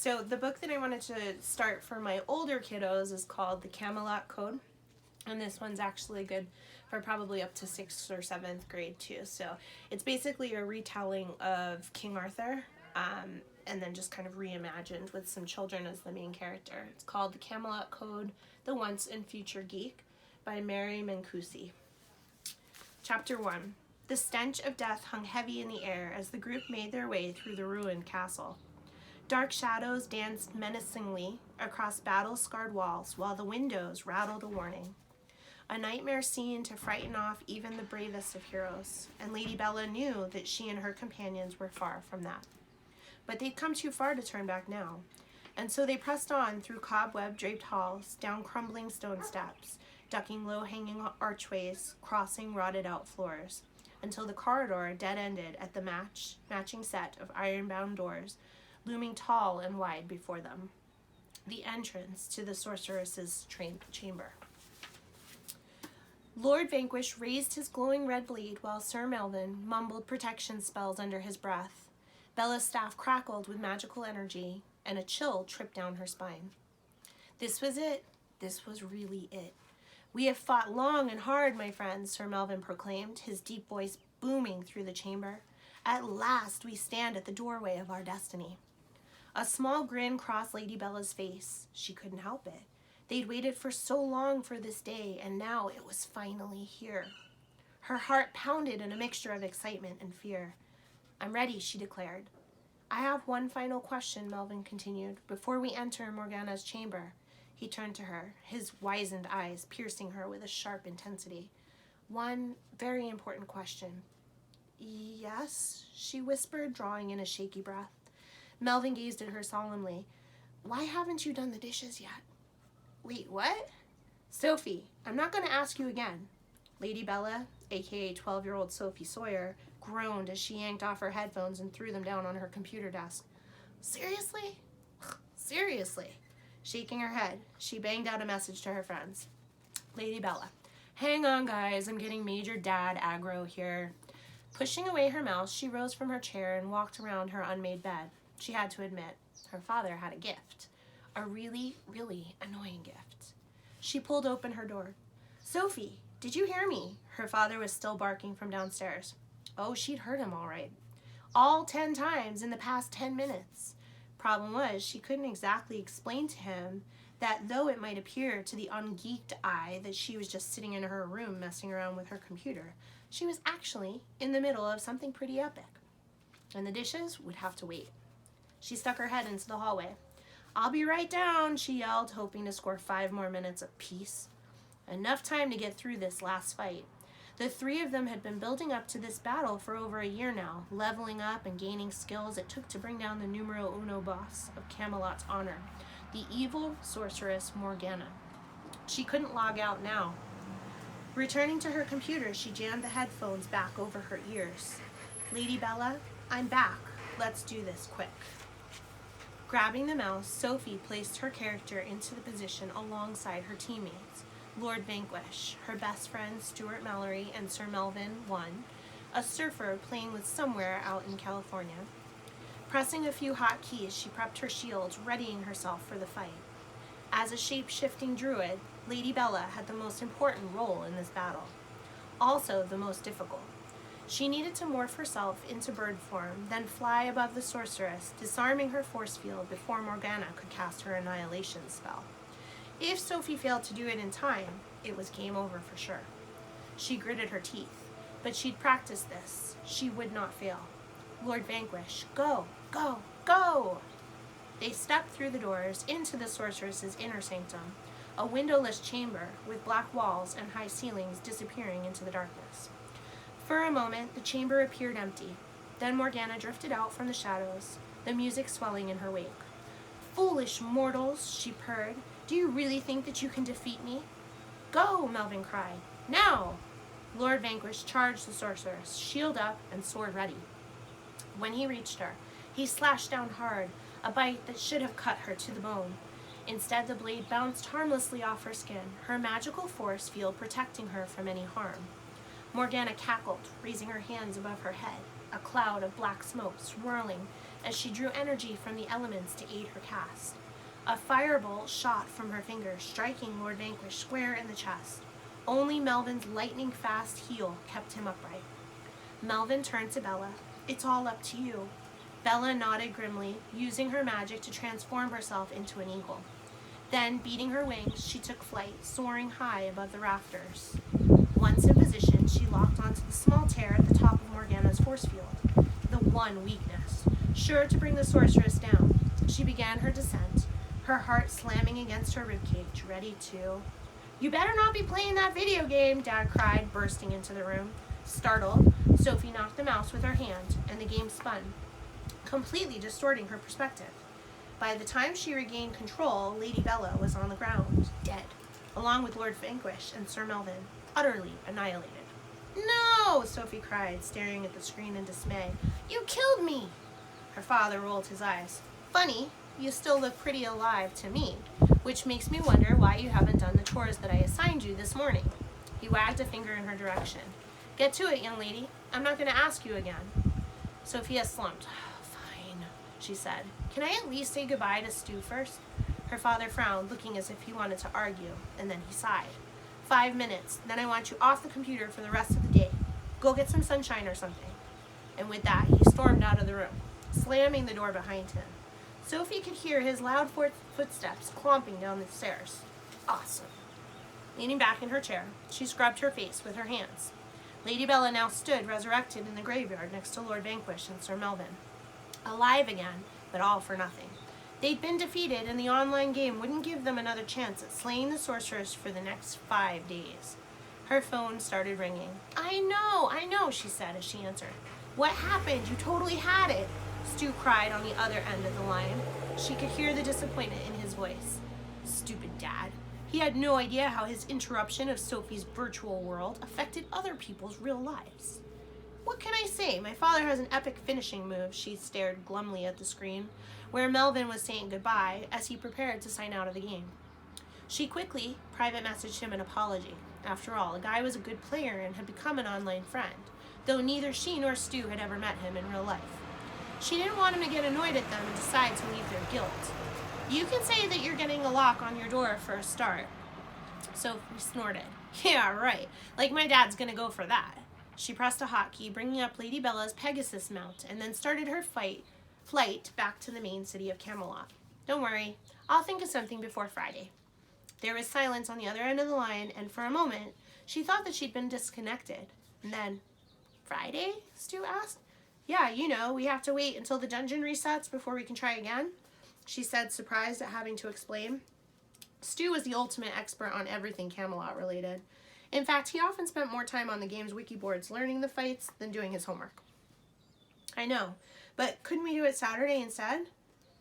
So the book that I wanted to start for my older kiddos is called The Camelot Code. And this one's actually good for probably up to 6th or 7th grade too. So it's basically a retelling of King Arthur, and then just kind of reimagined with some children as the main character. It's called The Camelot Code, The Once and Future Geek by Mary Mancusi. Chapter 1. The stench of death hung heavy in the air as the group made their way through the ruined castle. Dark shadows danced menacingly across battle-scarred walls while the windows rattled a warning. A nightmare scene to frighten off even the bravest of heroes, and Lady Bella knew that she and her companions were far from that. But they'd come too far to turn back now, and so they pressed on through cobweb-draped halls, down crumbling stone steps, ducking low-hanging archways, crossing rotted-out floors, until the corridor dead-ended at the matching set of iron-bound doors, looming tall and wide before them. The entrance to the sorceress's chamber. Lord Vanquish raised his glowing red blade while Sir Melvin mumbled protection spells under his breath. Bella's staff crackled with magical energy, and a chill tripped down her spine. This was it. This was really it. We have fought long and hard, my friends, Sir Melvin proclaimed, his deep voice booming through the chamber. At last we stand at the doorway of our destiny. A small grin crossed Lady Bella's face. She couldn't help it. They'd waited for so long for this day, and now it was finally here. Her heart pounded in a mixture of excitement and fear. I'm ready, she declared. I have one final question, Melvin continued, before we enter Morgana's chamber. He turned to her, his wizened eyes piercing her with a sharp intensity. One very important question. Yes, she whispered, drawing in a shaky breath. Melvin gazed at her solemnly. Why haven't you done the dishes yet? Wait, what? Sophie, I'm not going to ask you again. Lady Bella, aka 12-year-old Sophie Sawyer, groaned as she yanked off her headphones and threw them down on her computer desk. Seriously? Seriously? Shaking her head, she banged out a message to her friends. Lady Bella, hang on guys, I'm getting major dad aggro here. Pushing away her mouse, she rose from her chair and walked around her unmade bed. She had to admit, her father had a gift. A really, really annoying gift. She pulled open her door. Sophie, did you hear me? Her father was still barking from downstairs. Oh, she'd heard him all right. All 10 times in the past 10 minutes. Problem was, she couldn't exactly explain to him that though it might appear to the ungeeked eye that she was just sitting in her room messing around with her computer, she was actually in the middle of something pretty epic. And the dishes would have to wait. She stuck her head into the hallway. I'll be right down, she yelled, hoping to score 5 more minutes of peace. Enough time to get through this last fight. The 3 of them had been building up to this battle for over a year now, leveling up and gaining skills it took to bring down the numero uno boss of Camelot's honor, the evil sorceress Morgana. She couldn't log out now. Returning to her computer, she jammed the headphones back over her ears. Lady Bella, I'm back. Let's do this quick. Grabbing the mouse, Sophie placed her character into the position alongside her teammates, Lord Vanquish, her best friend Stuart Mallory, and Sir Melvin, one, a surfer playing with somewhere out in California. Pressing a few hot keys, she prepped her shield, readying herself for the fight. As a shape-shifting druid, Lady Bella had the most important role in this battle, also the most difficult. She needed to morph herself into bird form, then fly above the sorceress, disarming her force field before Morgana could cast her annihilation spell. If Sophie failed to do it in time, it was game over for sure. She gritted her teeth, but she'd practiced this. She would not fail. Lord Vanquish, go, go, go! They stepped through the doors into the sorceress's inner sanctum, a windowless chamber with black walls and high ceilings disappearing into the darkness. For a moment, the chamber appeared empty. Then Morgana drifted out from the shadows, the music swelling in her wake. Foolish mortals, she purred. Do you really think that you can defeat me? Go, Melvin cried. Now! Lord Vanquish charged the sorceress, shield up and sword ready. When he reached her, he slashed down hard, a bite that should have cut her to the bone. Instead, the blade bounced harmlessly off her skin, her magical force field protecting her from any harm. Morgana cackled, raising her hands above her head, a cloud of black smoke swirling, as she drew energy from the elements to aid her cast. A firebolt shot from her fingers, striking Lord Vanquish square in the chest. Only Melvin's lightning-fast heel kept him upright. Melvin turned to Bella. "It's all up to you." Bella nodded grimly, using her magic to transform herself into an eagle. Then, beating her wings, she took flight, soaring high above the rafters. Once in position, she locked onto the small tear at the top of Morgana's force field, the one weakness, sure to bring the sorceress down. She began her descent, her heart slamming against her ribcage, ready to... "You better not be playing that video game," Dad cried, bursting into the room. Startled, Sophie knocked the mouse with her hand, and the game spun, completely distorting her perspective. By the time she regained control, Lady Bella was on the ground, dead, along with Lord Vanquish and Sir Melvin, utterly annihilated. "No!" Sophie cried, staring at the screen in dismay. "You killed me!" Her father rolled his eyes. "Funny, you still look pretty alive to me, which makes me wonder why you haven't done the chores that I assigned you this morning." He wagged a finger in her direction. "Get to it, young lady. I'm not going to ask you again." Sophia slumped. "Fine," she said. "Can I at least say goodbye to Stu first?" Her father frowned, looking as if he wanted to argue, and then he sighed. 5 minutes, then I want you off the computer for the rest of the day. Go get some sunshine or something." And with that, he stormed out of the room, slamming the door behind him. Sophie could hear his loud footsteps clomping down the stairs. Awesome. Leaning back in her chair, she scrubbed her face with her hands. Lady Bella now stood resurrected in the graveyard next to Lord Vanquish and Sir Melvin. Alive again, but all for nothing. They'd been defeated, and the online game wouldn't give them another chance at slaying the sorceress for the next 5 days. Her phone started ringing. I know, she said as she answered. "What happened? You totally had it," Stu cried on the other end of the line. She could hear the disappointment in his voice. Stupid Dad. He had no idea how his interruption of Sophie's virtual world affected other people's real lives. "What can I say? My father has an epic finishing move." She stared glumly at the screen, where Melvin was saying goodbye as he prepared to sign out of the game. She quickly private messaged him an apology. After all, the guy was a good player and had become an online friend, though neither she nor Stu had ever met him in real life. She didn't want him to get annoyed at them and decide to leave their guilt. "You can say that you're getting a lock on your door for a start." Sophie snorted. "Yeah, right. Like my dad's gonna go for that." She pressed a hotkey, bringing up Lady Bella's Pegasus mount, and then started her flight back to the main city of Camelot. "Don't worry, I'll think of something before Friday." There was silence on the other end of the line, and for a moment, she thought that she'd been disconnected. And then, "Friday?" Stu asked. "Yeah, we have to wait until the dungeon resets before we can try again," she said, surprised at having to explain. Stu was the ultimate expert on everything Camelot related. In fact, he often spent more time on the game's wiki boards learning the fights than doing his homework. "I know, but couldn't we do it Saturday instead?"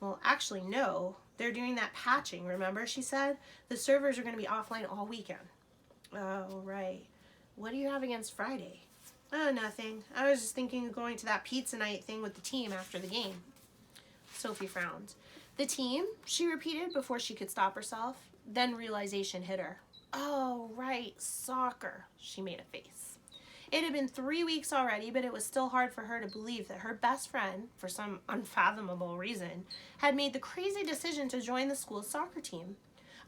"Well, actually, no. They're doing that patching, remember?" she said. "The servers are going to be offline all weekend." "Oh, right. What do you have against Friday?" "Oh, nothing. I was just thinking of going to that pizza night thing with the team after the game." Sophie frowned. "The team?" she repeated before she could stop herself. Then realization hit her. "Oh, right, soccer." She made a face. It had been 3 weeks already, but it was still hard for her to believe that her best friend, for some unfathomable reason, had made the crazy decision to join the school's soccer team.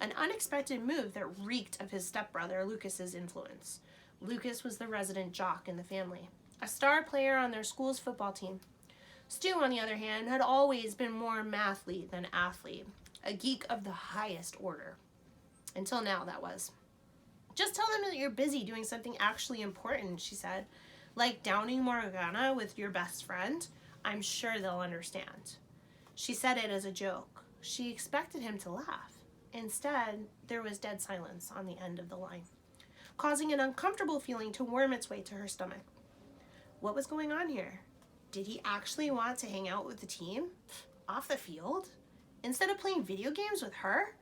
An unexpected move that reeked of his stepbrother, Lucas's influence. Lucas was the resident jock in the family, a star player on their school's football team. Stu, on the other hand, had always been more mathlete than athlete, a geek of the highest order. Until now, that was. "Just tell them that you're busy doing something actually important," she said. "Like downing Morgana with your best friend. I'm sure they'll understand." She said it as a joke. She expected him to laugh. Instead, there was dead silence on the end of the line, causing an uncomfortable feeling to worm its way to her stomach. What was going on here? Did he actually want to hang out with the team? Off the field? Instead of playing video games with her?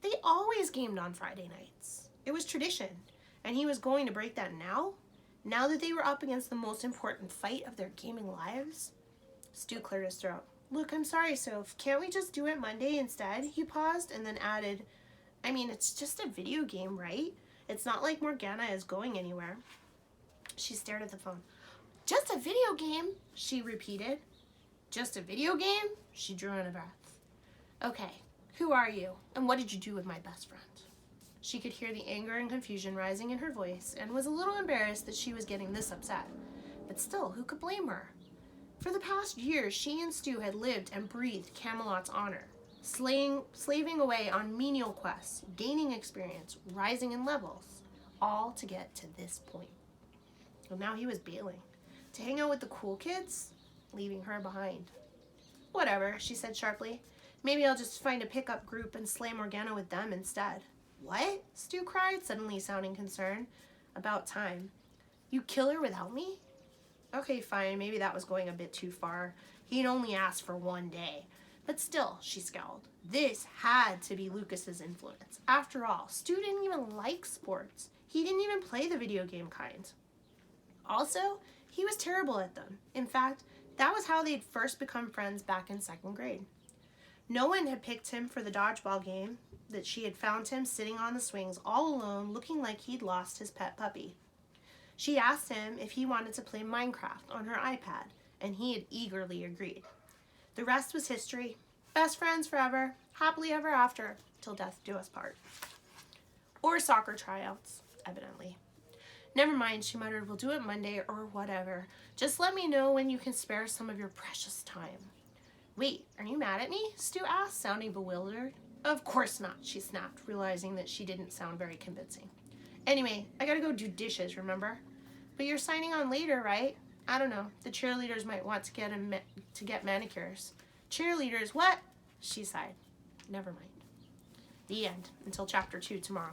They always gamed on Friday nights. It was tradition, and he was going to break that now? Now that they were up against the most important fight of their gaming lives? Stu cleared his throat. "Look, I'm sorry, Soph. Can't we just do it Monday instead?" He paused and then added, "I mean, it's just a video game, right? It's not like Morgana is going anywhere." She stared at the phone. "Just a video game?" she repeated. Just a video game? She drew in a breath. Okay, who are you, and what did you do with my best friend? She could hear the anger and confusion rising in her voice and was a little embarrassed that she was getting this upset. But still, who could blame her? For the past year, she and Stu had lived and breathed Camelot's honor, slaving away on menial quests, gaining experience, rising in levels, all to get to this point. Well, now he was bailing. To hang out with the cool kids, leaving her behind. Whatever, she said sharply. Maybe I'll just find a pickup group and slay Morgana with them instead. What? Stu cried, suddenly sounding concerned. About time. You kill her without me? Okay, fine, maybe that was going a bit too far. He'd only asked for 1 day. But still, she scowled. This had to be Lucas's influence. After all, Stu didn't even like sports. He didn't even play the video game kind. Also, he was terrible at them. In fact, that was how they'd first become friends back in 2nd grade. No one had picked him for the dodgeball game, that she had found him sitting on the swings all alone, looking like he'd lost his pet puppy. She asked him if he wanted to play Minecraft on her iPad, and he had eagerly agreed. The rest was history. Best friends forever, happily ever after, till death do us part. Or soccer tryouts, evidently. Never mind, she muttered, we'll do it Monday or whatever. Just let me know when you can spare some of your precious time. Wait, are you mad at me? Stu asked, sounding bewildered. Of course not, she snapped, realizing that she didn't sound very convincing. Anyway, I gotta go do dishes, remember? But you're signing on later, right? I don't know. The cheerleaders might want to get manicures. Cheerleaders, what? She sighed. Never mind. The end. Until chapter 2 tomorrow.